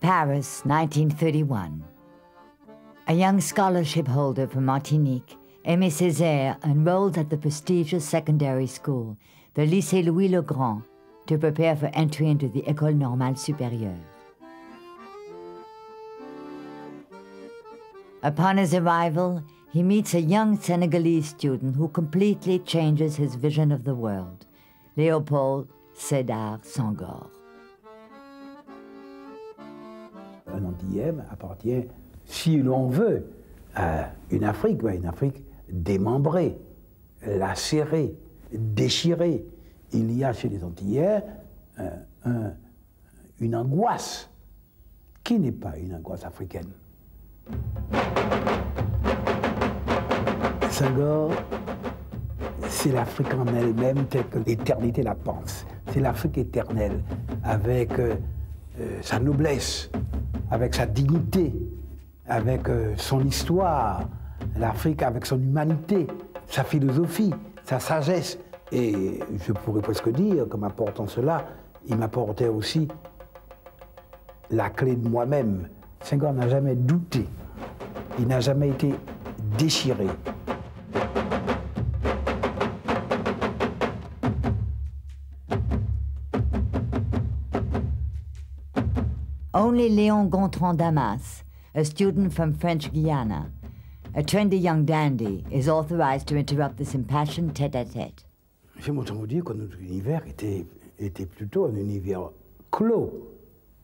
Paris, 1931. A young scholarship holder from Martinique, Aimé Césaire enrolled at the prestigious secondary school, the Lycée Louis-le-Grand, to prepare for entry into the École Normale Supérieure. Upon his arrival, he meets a young Senegalese student who completely changes his vision of the world, Léopold Sédar Senghor. Un Antillais appartient, si l'on veut, à une Afrique démembrée, lacérée, déchirée. Il y a chez les Antillais une angoisse qui n'est pas une angoisse africaine. Senghor, c'est l'Afrique en elle-même telle que l'éternité la pense. C'est l'Afrique éternelle, avec sa noblesse, avec sa dignité, avec son histoire, l'Afrique avec son humanité, sa philosophie, sa sagesse. Et je pourrais presque dire qu'en m'apportant cela, il m'apportait aussi la clé de moi-même. Senghor n'a jamais douté, il n'a jamais été déchiré. Only Léon Gontran Damas, a student from French Guiana, a trendy young dandy, is authorized to interrupt this impassioned tête-à-tête. J'aime autant vous dire que notre univers était plutôt un univers clos.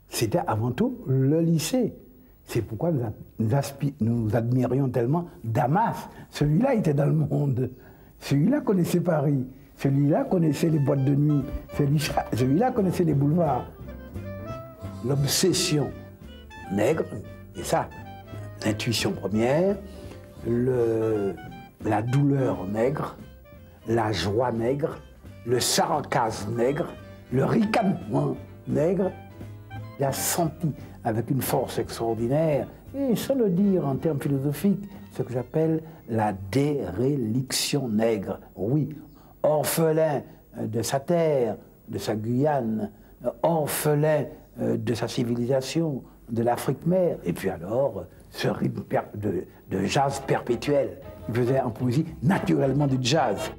C'était avant tout le lycée. C'est pourquoi nous admirions tellement Damas. Celui-là était dans le monde. Celui-là connaissait Paris. Celui-là connaissait les boîtes de nuit. Celui-là connaissait les boulevards. L'obsession nègre, et ça, l'intuition première, la douleur nègre, la joie nègre, le sarcasme nègre, le ricanement nègre, il a senti avec une force extraordinaire, et sans le dire en termes philosophiques, ce que j'appelle la déréliction nègre. Oui, orphelin de sa terre, de sa Guyane, orphelin de sa civilisation, de l'Afrique mère, et puis alors ce rythme de jazz perpétuel. Il faisait en poésie naturellement du jazz.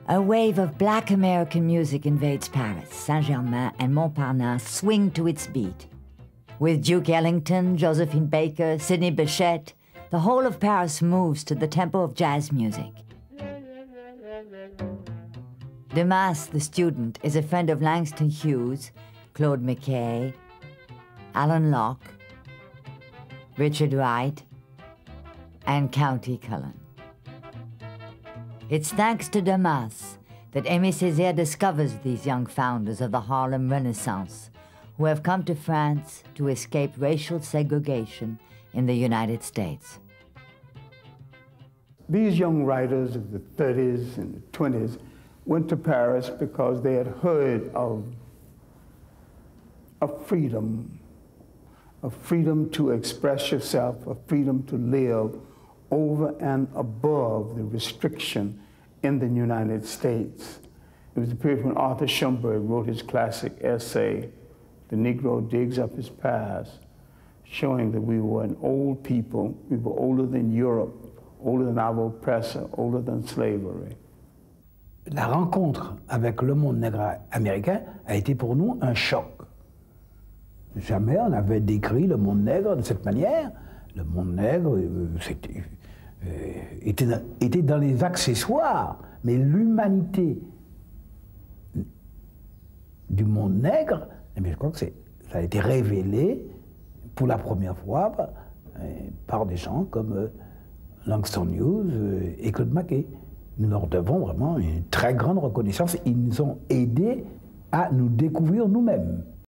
A wave of Black American music invades Paris. Saint-Germain and Montparnasse swing to its beat. With Duke Ellington, Josephine Baker, Sidney Bechet, the whole of Paris moves to the tempo of jazz music. Damas, the student, is a friend of Langston Hughes, Claude McKay, Alan Locke, Richard Wright, and County Cullen. It's thanks to Damas that Aimé Césaire discovers these young founders of the Harlem Renaissance, who have come to France to escape racial segregation in the United States. These young writers of the 30s and the 20s went to Paris because they had heard of freedom to express yourself, a freedom to live over and above the restriction in the United States. It was the period when Arthur Schomburg wrote his classic essay, The Negro Digs Up His Past, showing that we were an old people, we were older than Europe, older than our oppressor, older than slavery. La rencontre avec le monde nègre américain a été pour nous un choc. Jamais on avait décrit le monde nègre de cette manière. Le monde nègre était dans les accessoires, mais l'humanité du monde nègre, eh bien, je crois que ça a été révélé pour la première fois par des gens comme Langston Hughes et Claude McKay. Nous leur devons vraiment une très grande reconnaissance. Ils nous ont aidés à nous découvrir nous-mêmes.